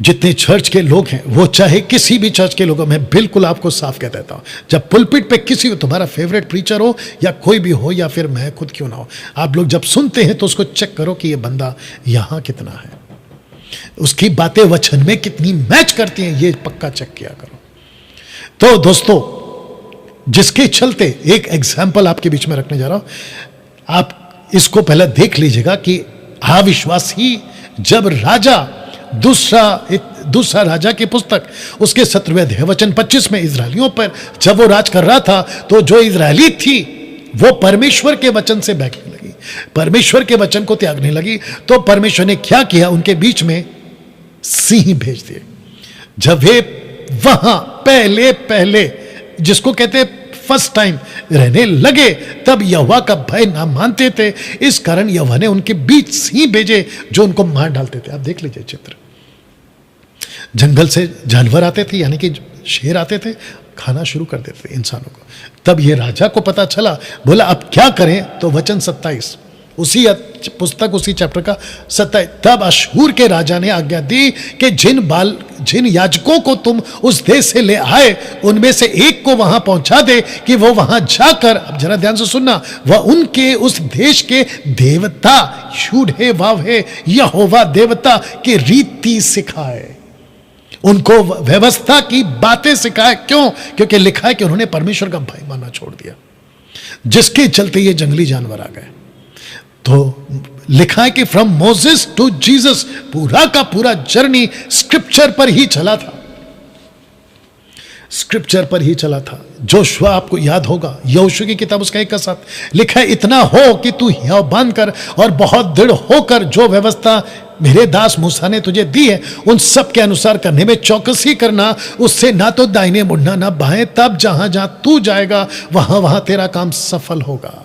जितने चर्च के लोग हैं, वो चाहे किसी भी चर्च के लोगों में, बिल्कुल आपको साफ कह देता हूं, जब पुलपिट पे किसी तुम्हारा फेवरेट प्रीचर हो या कोई भी हो, या फिर मैं खुद क्यों ना हो, आप लोग जब सुनते हैं तो उसको चेक करो कि ये बंदा यहां कितना है, उसकी बातें वचन में कितनी मैच करती हैं, ये पक्का चेक किया करो। तो दोस्तों जिसके चलते एक एग्जाम्पल आपके बीच में रखने जा रहा हूं, आप इसको पहले देख लीजिएगा कि अविश्वासी जब राजा दूसरा राजा की पुस्तक उसके 17वें अध्याय वचन 25 में इजरायलियों पर जब वो राज कर रहा था, तो जो इजरायली थी वो परमेश्वर के वचन से बहकने लगी, परमेश्वर के वचन को त्यागने लगी। तो परमेश्वर ने क्या किया? उनके बीच में सिंह भेज दिए। जब वे वहां पहले जिसको कहते फर्स्ट टाइम रहने लगे, तब यहोवा का भय ना मानते थे, इस कारण यहोवा ने उनके बीच सिंह भेजे जो उनको मार डालते थे। आप देख लीजिए चित्र, जंगल से जानवर आते थे, यानी कि शेर आते थे, खाना शुरू कर देते थे इंसानों को। तब ये राजा को पता चला, बोला अब क्या करें? तो वचन 27 उसी पुस्तक उसी चैप्टर का 27, तब अशूर के राजा ने आज्ञा दी कि जिन याजकों को तुम उस देश से ले आए, उनमें से एक को वहां पहुंचा दे कि वो वहां जाकर, अब जरा ध्यान से सुनना, वह उनके उस देश के देवता शूड है वाव है यहोवा देवता की रीति सिखाए, उनको व्यवस्था की बातें सिखाए। क्यों? क्योंकि लिखा है कि उन्होंने परमेश्वर का भय मानना छोड़ दिया, जिसके चलते ये जंगली जानवर आ गए। तो लिखा है कि फ्रॉम मोसेस टू जीसस पूरा का पूरा जर्नी स्क्रिप्चर पर ही चला था, स्क्रिप्चर पर ही चला था। जोशुआ आपको याद होगा, यहोशू की किताब उसका एक का साथ लिखा है, इतना हो कि तू हियाव बांध कर और बहुत दृढ़ होकर जो व्यवस्था मेरे दास मूसा ने तुझे दी है उन सब के अनुसार करने में चौकसी करना, उससे ना तो दाहिने मुड़ना ना बाएं, तब जहां जहां तू जाएगा वहां वहां तेरा काम सफल होगा।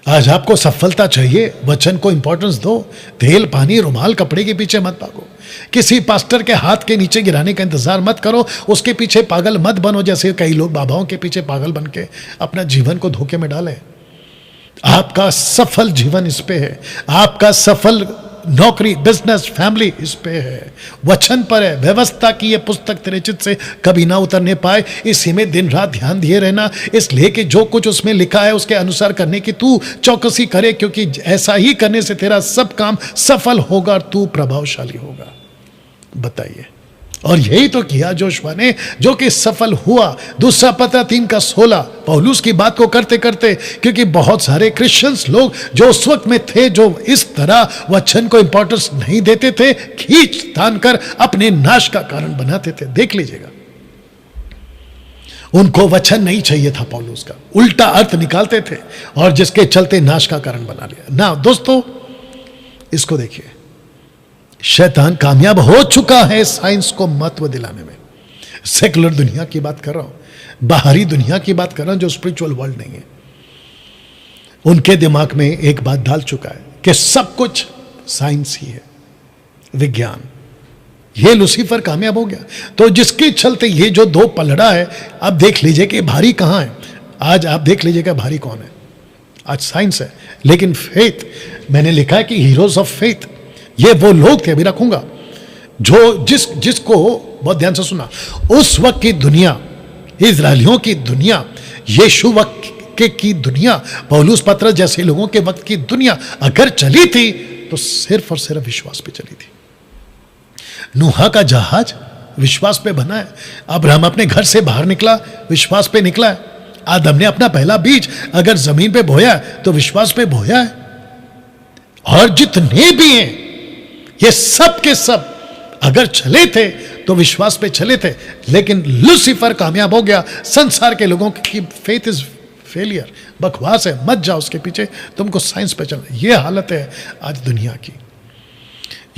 आज आपको सफलता चाहिए, वचन को इंपॉर्टेंस दो। तेल पानी रुमाल कपड़े के पीछे मत भागो, किसी पास्टर के हाथ के नीचे गिराने का इंतजार मत करो, उसके पीछे पागल मत बनो जैसे कई लोग बाबाओं के पीछे पागल बन के अपना जीवन को धोखे में डाले। आपका सफल जीवन इस पे है, आपका सफल नौकरी बिजनेस फैमिली इस पे है, वचन पर है। व्यवस्था की ये पुस्तक तेरे चित्त से कभी ना उतरने पाए, इसी में दिन रात ध्यान दिए रहना, इसलिए कि जो कुछ उसमें लिखा है उसके अनुसार करने की तू चौकसी करे, क्योंकि ऐसा ही करने से तेरा सब काम सफल होगा और तू प्रभावशाली होगा। बताइए, और यही तो किया जोशुआ ने, जो कि सफल हुआ। दूसरा पत्र 3:16 पौलुस की बात को करते करते, क्योंकि बहुत सारे क्रिश्चियंस लोग जो उस वक्त में थे जो इस तरह वचन को इंपॉर्टेंस नहीं देते थे, खींच तान कर अपने नाश का कारण बनाते थे। देख लीजिएगा, उनको वचन नहीं चाहिए था पौलुस का, उल्टा अर्थ निकालते थे और जिसके चलते नाश का कारण बना लिया ना। दोस्तों इसको देखिए, शैतान कामयाब हो चुका है साइंस को महत्व दिलाने में। सेकुलर दुनिया की बात कर रहा हूं, बाहरी दुनिया की बात कर रहा हूं, जो स्पिरिचुअल वर्ल्ड नहीं है। उनके दिमाग में एक बात डाल चुका है कि सब कुछ साइंस ही है, विज्ञान। ये लूसीफर कामयाब हो गया, तो जिसके चलते ये जो दो पलड़ा है, अब देख लीजिए कि भारी कहां है। आज आप देख लीजिएगा भारी कौन है। आज साइंस है, लेकिन फेथ, मैंने लिखा है कि हीरोज ऑफ फेथ ये वो लोग थे, अभी रखूंगा, जो जिसको बहुत ध्यान से सुना, उस वक्त की दुनिया, इजरायलियों की दुनिया, यीशु वक्त की दुनिया, पौलुस पत्रस जैसे लोगों के वक्त की दुनिया अगर चली थी तो सिर्फ और सिर्फ विश्वास पे चली थी। नूहा का जहाज विश्वास पे बना है, अब्राहम अपने घर से बाहर निकला विश्वास पे निकला है, आदम ने अपना पहला बीज अगर जमीन पे बोया तो विश्वास पे बोया है, और जितने भी हैं ये सब के सब अगर चले थे तो विश्वास पे चले थे। लेकिन लूसीफर कामयाब हो गया। संसार के लोगों की फेथ इज फेलियर, बकवास है, मत जाओ उसके पीछे, तुमको साइंस पे चलना। ये हालत है आज दुनिया की।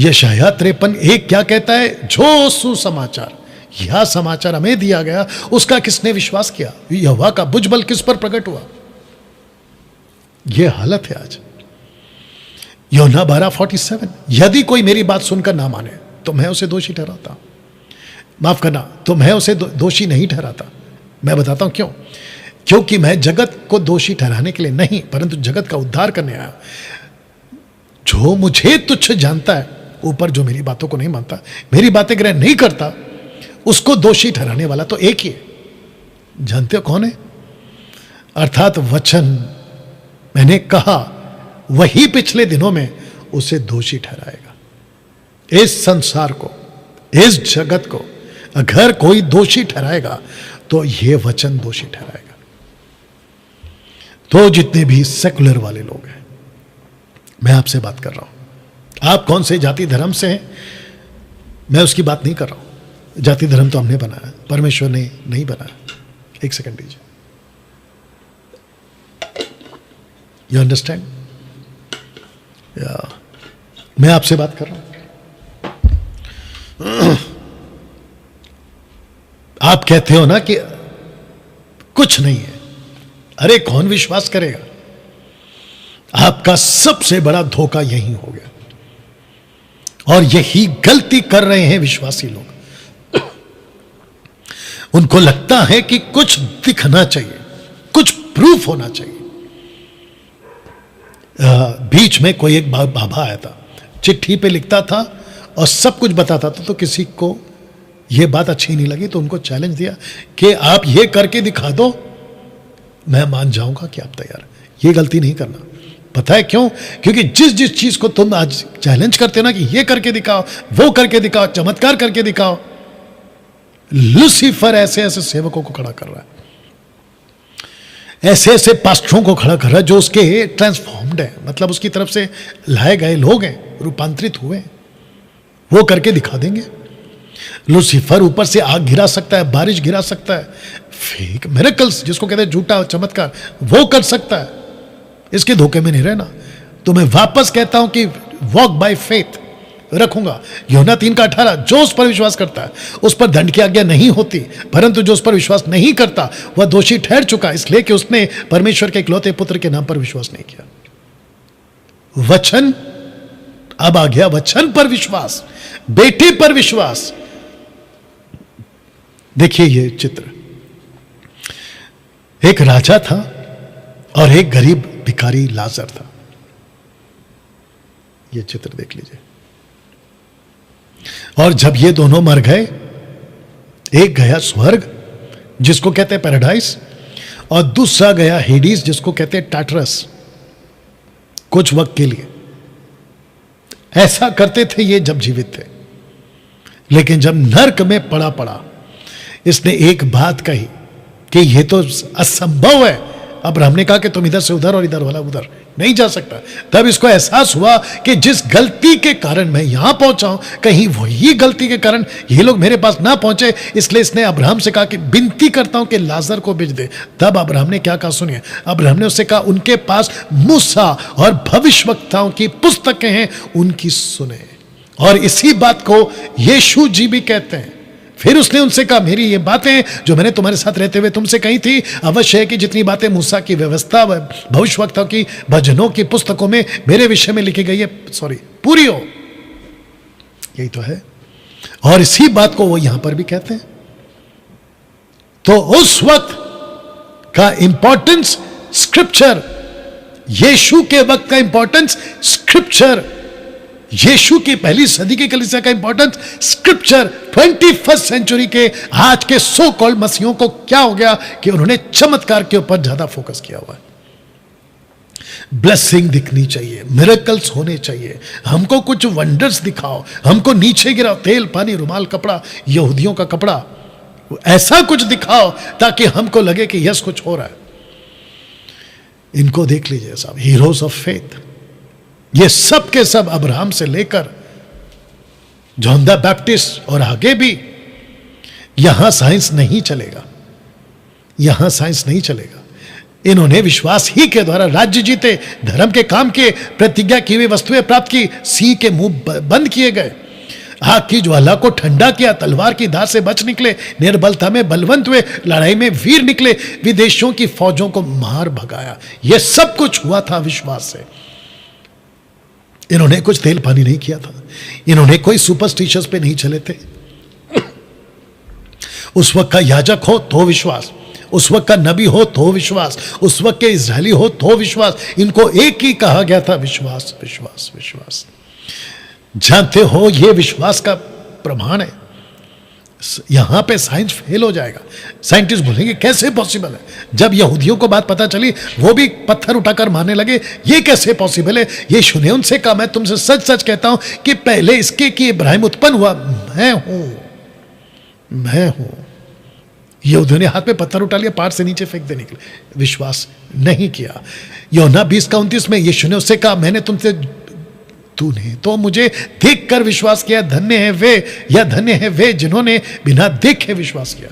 यशायाह 53:1 क्या कहता है? जो सुसमाचार, यह समाचार हमें दिया गया उसका किसने विश्वास किया? यहोवा का भुजबल किस पर प्रकट हुआ? यह हालत है आज। यूहन्ना 12:47, यदि कोई मेरी बात सुनकर ना माने तो मैं उसे दोषी ठहराता, माफ करना, तो मैं उसे दोषी नहीं ठहराता। मैं बताता हूं क्यों। क्योंकि मैं जगत को दोषी ठहराने के लिए नहीं, परंतु जगत का उद्धार करने आया। जो मुझे तुच्छ जानता है, ऊपर जो मेरी बातों को नहीं मानता, मेरी बातें ग्रहण नहीं करता, उसको दोषी ठहराने वाला तो एक ही है। जानते हो कौन है? अर्थात वचन मैंने कहा वही पिछले दिनों में उसे दोषी ठहराएगा। इस संसार को, इस जगत को अगर कोई दोषी ठहराएगा तो यह वचन दोषी ठहराएगा। तो जितने भी सेकुलर वाले लोग हैं, मैं आपसे बात कर रहा हूं, आप कौन से जाति धर्म से हैं मैं उसकी बात नहीं कर रहा हूं। जाति धर्म तो हमने बनाया, परमेश्वर ने नहीं बनाया। एक सेकंड दीजिए, यू अंडरस्टैंड? मैं आपसे बात कर रहा हूं। आप कहते हो ना कि कुछ नहीं है, अरे कौन विश्वास करेगा? आपका सबसे बड़ा धोखा यही हो गया, और यही गलती कर रहे हैं विश्वासी लोग। उनको लगता है कि कुछ दिखना चाहिए, कुछ प्रूफ होना चाहिए। बीच में कोई एक बाबा आया था, चिट्ठी पे लिखता था और सब कुछ बताता था, तो किसी को यह बात अच्छी नहीं लगी तो उनको चैलेंज दिया कि आप ये करके दिखा दो, मैं मान जाऊंगा कि आप तैयार। ये गलती नहीं करना। पता है क्यों? क्योंकि जिस जिस चीज को तुम आज चैलेंज करते हो ना कि ये करके दिखाओ, वो करके दिखाओ, चमत्कार करके दिखाओ, लूसीफर ऐसे ऐसे सेवकों को खड़ा कर रहा है। ऐसे ऐसे पास्टरों को खड़ा कर रहा है जो उसके ट्रांसफॉर्म्ड है, मतलब उसकी तरफ से लाए गए लोग हैं, रूपांतरित हुए हैं, वो करके दिखा देंगे। लूसीफर ऊपर से आग गिरा सकता है, बारिश गिरा सकता है, फेक मिरेकल्स जिसको कहते हैं झूठा चमत्कार, वो कर सकता है। इसके धोखे में नहीं रहना। तो मैं वापस कहता हूं कि वॉक बाय फेथ रखूंगा। यूहन्ना 3:18, जो उस पर विश्वास करता है उस पर दंड की आज्ञा नहीं होती, परंतु जो उस पर विश्वास नहीं करता वह दोषी ठहर चुका, इसलिए कि उसने परमेश्वर के इकलौते पुत्र के नाम पर विश्वास नहीं किया। वचन, अब आ गया वचन पर विश्वास, बेटी पर विश्वास। देखिए ये चित्र, एक राजा था और एक गरीब भिखारी लाजर था। ये चित्र देख लीजिए। और जब ये दोनों मर गए, एक गया स्वर्ग जिसको कहते हैं पैराडाइस, और दूसरा गया हेडीज जिसको कहते हैं टाटरस, कुछ वक्त के लिए। ऐसा करते थे ये जब जीवित थे, लेकिन जब नर्क में पड़ा इसने एक बात कही कि ये तो असंभव है। अब्राहम ने कहा कि तुम इधर से उधर और इधर वाला उधर नहीं जा सकता। तब इसको एहसास हुआ कि जिस गलती के कारण मैं यहां पहुंचा हूं, कहीं वही गलती के कारण ये लोग मेरे पास ना पहुंचे, इसलिए इसने अब्राहम से कहा कि विनती करता हूं कि लाजर को भेज दे। तब अब्राहम ने क्या कहा सुनिए। अब्राहम ने उससे कहा उनके पास मूसा और भविष्यवक्ताओं की पुस्तकें हैं, उनकी सुने। और इसी बात को यीशु जी भी कहते हैं। फिर उसने उनसे कहा मेरी ये बातें जो मैंने तुम्हारे साथ रहते हुए तुमसे कही थी, अवश्य है कि जितनी बातें मूसा की व्यवस्था व भविष्यवक्ताओं की भजनों की पुस्तकों में मेरे विषय में लिखी गई है, पूरी हो। यही तो है। और इसी बात को वो यहां पर भी कहते हैं। तो उस वक्त का इंपॉर्टेंस स्क्रिप्चर, यीशु के वक्त का इंपॉर्टेंस स्क्रिप्चर, यीशु की पहली सदी की कलीसिया का इंपॉर्टेंस स्क्रिप्चर, 21st सेंचुरी के आज के सो कॉल्ड मसीहों को क्या हो गया कि उन्होंने चमत्कार के ऊपर ज्यादा फोकस किया हुआ है। ब्लेसिंग दिखनी चाहिए, मिरेकल्स होने चाहिए, हमको कुछ वंडर्स दिखाओ, हमको नीचे गिराओ, तेल पानी रुमाल कपड़ा, यहूदियों का कपड़ा, ऐसा कुछ दिखाओ ताकि हमको लगे कि यस कुछ हो रहा है। इनको देख लीजिए साहब, हीरोज ऑफ फेथ। ये सब के सब अब्राहम से लेकर जॉन द बैप्टिस्ट और आगे भी। यहां साइंस नहीं चलेगा, यहां साइंस नहीं चलेगा। इन्होंने विश्वास ही के द्वारा राज्य जीते, धर्म के काम के, प्रतिज्ञा की हुई वस्तुएं प्राप्त की, सी के मुंह बंद किए गए, आग की ज्वाला को ठंडा किया, तलवार की धार से बच निकले, निर्बलता में बलवंत हुए, लड़ाई में वीर निकले, विदेशियों की फौजों को मार भगाया। यह सब कुछ हुआ था विश्वास से। इन्होंने कुछ तेल पानी नहीं किया था, इन्होंने कोई सुपरस्टिशंस पे नहीं चले थे। उस वक्त का याजक हो तो विश्वास, उस वक्त का नबी हो तो विश्वास, उस वक्त के इजरायली हो तो विश्वास। इनको एक ही कहा गया था, विश्वास विश्वास विश्वास। जानते हो ये विश्वास का प्रमाण है। यहां पे साइंस फेल हो जाएगा, साइंटिस्ट बोलेंगे कैसे पॉसिबल है। जब यहूदियों को बात पता चली वो भी पत्थर उठाकर मारने लगे, ये कैसे पॉसिबल है। ये सुने उनसे कहा मैं तुमसे सच सच कहता हूं कि पहले इसके कि इब्राहिम उत्पन्न हुआ मैं हूं। यहूदियों ने हाथ में पत्थर उठा लिया, पहाड़ से नीचे फेंक देने के लिए, विश्वास नहीं किया। यूहन्ना 20:29 में यीशु ने उससे कहा मैंने तुमसे, तूने तो मुझे देखकर विश्वास किया, धन्य है वे या धन्य है वे जिन्होंने बिना देखे विश्वास किया।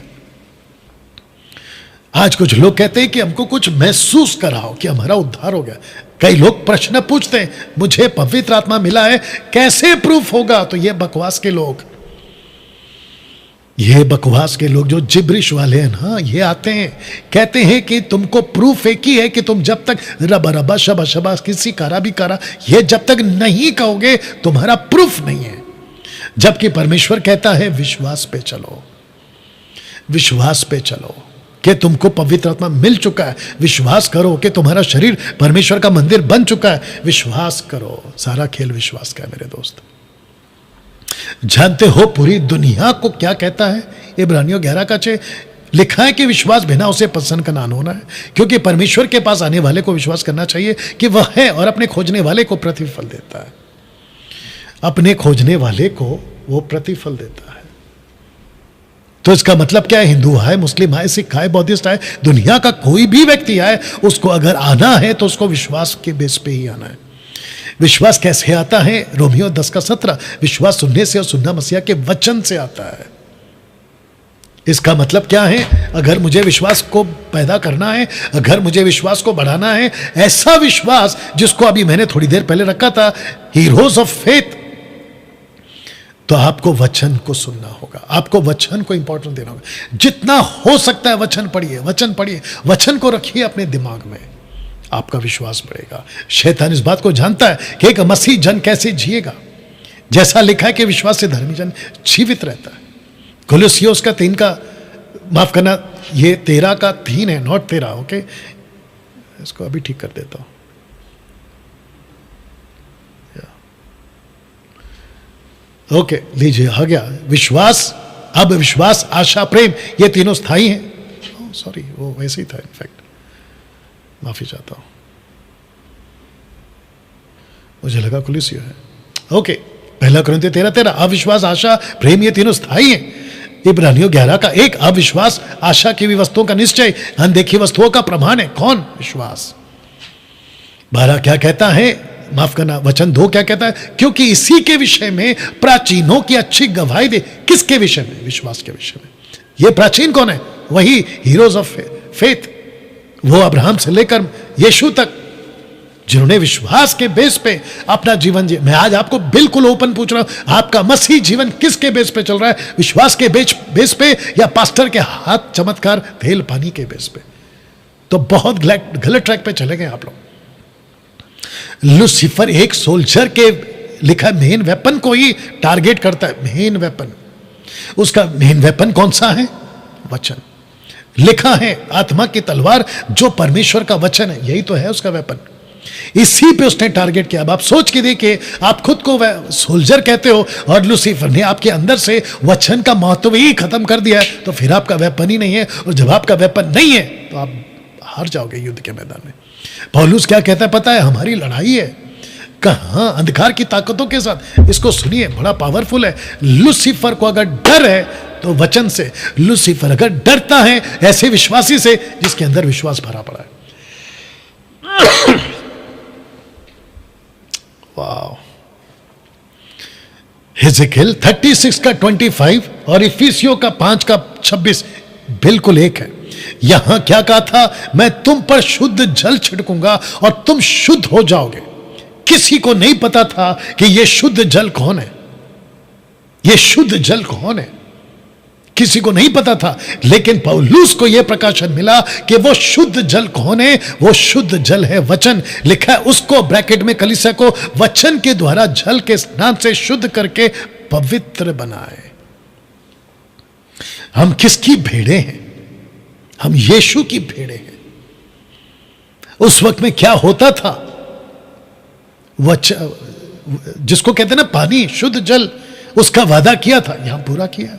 आज कुछ लोग कहते हैं कि हमको कुछ महसूस कराओ कि हमारा उद्धार हो गया। कई लोग प्रश्न पूछते हैं मुझे पवित्र आत्मा मिला है, कैसे प्रूफ होगा। तो ये बकवास के लोग, ये बकवास के लोग जो जिब्रिश वाले हैं ना, ये आते हैं कहते हैं कि तुमको प्रूफ एक ही है कि तुम जब तक रबा रबा शबा शबा किसी कारा भी कारा ये जब तक नहीं कहोगे तुम्हारा प्रूफ नहीं है। जबकि परमेश्वर कहता है विश्वास पे चलो, विश्वास पे चलो कि तुमको पवित्र आत्मा मिल चुका है, विश्वास करो कि तुम्हारा शरीर परमेश्वर का मंदिर बन चुका है, विश्वास करो। सारा खेल विश्वास का है मेरे दोस्त। जानते हो पूरी दुनिया को क्या कहता है, इब्रानियों 11:6 लिखा है कि विश्वास बिना उसे पसंद का नान होना है, क्योंकि परमेश्वर के पास आने वाले को विश्वास करना चाहिए कि वह है और अपने खोजने वाले को प्रतिफल देता है। अपने खोजने वाले को वो प्रतिफल देता है। तो इसका मतलब क्या है? हिंदू आए, मुस्लिम आए, सिख आए, बौद्धिस्ट आए, दुनिया का कोई भी व्यक्ति आए, उसको अगर आना है तो उसको विश्वास के बेस पे ही आना है। विश्वास कैसे आता है? रोमियो 10:17, विश्वास सुनने से और सुनना मसीहा के वचन से आता है। इसका मतलब क्या है? अगर मुझे विश्वास को पैदा करना है, अगर मुझे विश्वास को बढ़ाना है, ऐसा विश्वास जिसको अभी मैंने थोड़ी देर पहले रखा था, हीरोज ऑफ फेथ, तो आपको वचन को सुनना होगा, आपको वचन को इंपॉर्टेंस देना होगा। जितना हो सकता है वचन पढ़िए, वचन पढ़िए, वचन को रखिए अपने दिमाग में, आपका विश्वास बढ़ेगा। शैतान इस बात को जानता है कि एक मसीह जन कैसे जिएगा। जैसा लिखा है कि विश्वास से धर्मी जन जीवित रहता है। कोलोसियोस का 3 का, माफ करना, ये 13 का 3 है, नॉट 13। ओके, इसको अभी ठीक कर देता हूं। ओके, लीजिए, आ गया। विश्वास, अब विश्वास, आशा, प्रेम, ये तीनों स्थायी हैं। सॉरी, वो वैसे ही था, इनफैक्ट माफी चाहता हूं, मुझे लगा कोलोसियो है। ओके, 1 कुरिन्थियों 13:13, अविश्वास, आशा, प्रेम, ये तीनों स्थायी हैं। इब्रानियों 11 का 1, अविश्वास आशा की वस्तुओं का निश्चय, अनदेखी वस्तुओं का प्रमाण है। कौन? विश्वास। 12 क्या कहता है? माफ करना, वचन 2 क्या कहता है? क्योंकि इसी के विषय में प्राचीनों की अच्छी गवाही दे। किसके विषय में? विश्वास के विषय में। ये प्राचीन कौन है? वही हीरोज ऑफ फेथ, वो अब्राहम से लेकर यीशु तक, जिन्होंने विश्वास के बेस पे अपना जीवन जिया। मैं आज आपको बिल्कुल ओपन पूछ रहा हूं, आपका मसीह जीवन किसके बेस पे चल रहा है? विश्वास के बेस पे या पास्टर के हाथ चमत्कार तेल पानी के बेस पे? तो बहुत गलत ट्रैक पे चले गए आप लोग। लूसीफर एक सोल्जर के लिखा मेन वेपन को ही टारगेट करता है। मेन वेपन, उसका मेन वेपन कौन सा है? वचन। लिखा है आत्मा की तलवार जो परमेश्वर का वचन है, यही तो है उसका वेपन। इसी पे उसने टारगेट किया। अब आप सोच के देखिए, आप खुद को सोल्जर कहते हो और लूसीफर ने आपके अंदर से वचन का महत्व ही खत्म कर दिया है, तो फिर आपका वेपन ही नहीं है। और जब आपका वेपन नहीं है तो आप हार जाओगे युद्ध के मैदान में। पौलुस क्या कहता है पता है? हमारी लड़ाई है कहां? अंधकार की ताकतों के साथ। इसको सुनिए, बड़ा पावरफुल है। लूसीफर को अगर डर है तो वचन से। लूसीफर अगर डरता है ऐसे विश्वासी से जिसके अंदर विश्वास भरा पड़ा है। वाह। हिजकियेल 36 का 25 और इफिसियों का 5 का 26 बिल्कुल एक है। यहां क्या कहा था? मैं तुम पर शुद्ध जल छिड़कूंगा और तुम शुद्ध हो जाओगे। किसी को नहीं पता था कि यह शुद्ध जल कौन है। यह शुद्ध जल कौन है किसी को नहीं पता था, लेकिन पौलुस को यह प्रकाशन मिला कि वो शुद्ध जल कौन है। वो शुद्ध जल है वचन। लिखा है उसको, ब्रैकेट में, कलीसिया को वचन के द्वारा जल के स्नान से शुद्ध करके पवित्र बनाए। हम किसकी भेड़े हैं? हम यीशु की भेड़े हैं। उस वक्त में क्या होता था? जिसको कहते हैं ना पानी, शुद्ध जल, उसका वादा किया था, यहां पूरा किया।